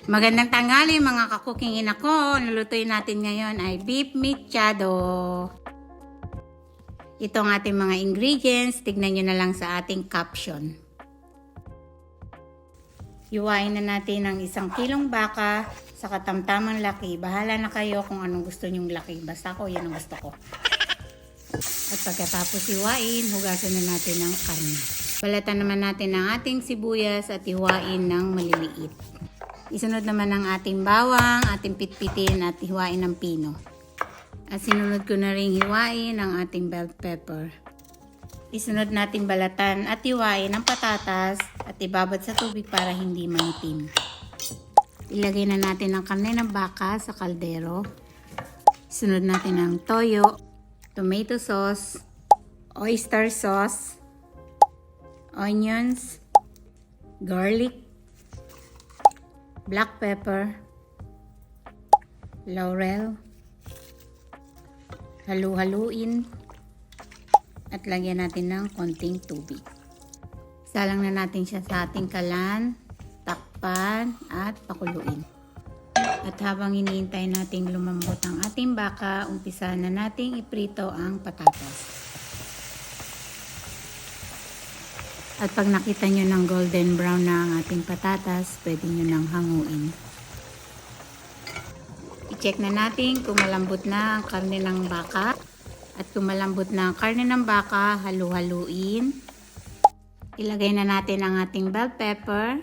Magandang tanghali mga kakukingin ako. Lulutuin natin ngayon ay beef mechado. Ito ang ating mga ingredients. Tignan nyo na lang sa ating caption. Hiwain na natin ang 1 kilong baka sa katamtamang laki. Bahala na kayo kung anong gusto nyong laki. Basta ko, yan ang gusto ko. At pagkatapos hiwain, hugasan na natin ng karne. Balatan naman natin ang ating sibuyas at hiwain ng maliliit. Isunod naman ang ating bawang, ating pitpitin at hiwain ng pino. At sinunod ko na rin hiwain ang ating bell pepper. Isunod natin balatan at hiwain ang patatas at ibabad sa tubig para hindi manitim. Ilagay na natin ang karne ng baka sa kaldero. Isunod natin ang toyo, tomato sauce, oyster sauce, onions, garlic, black pepper, laurel, halu-haluin at lagyan natin ng konting tubig. Salang na natin siya sa ating kalan, takpan at pakuluin. At habang iniintay nating lumambot ang ating baka, umpisa na nating iprito ang patatas. At pag nakita nyo ng golden brown na ang ating patatas, pwede nyo nang hanguin. I-check na natin kung malambot na ang karne ng baka. At kung malambot na ang karne ng baka, halu-haluin. Ilagay na natin ang ating bell pepper.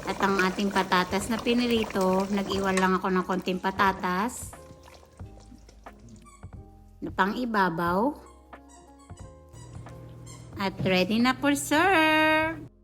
At ang ating patatas na pinirito, nag-iwan lang ako ng konting patatas na pang ibabaw. At ready na for serve!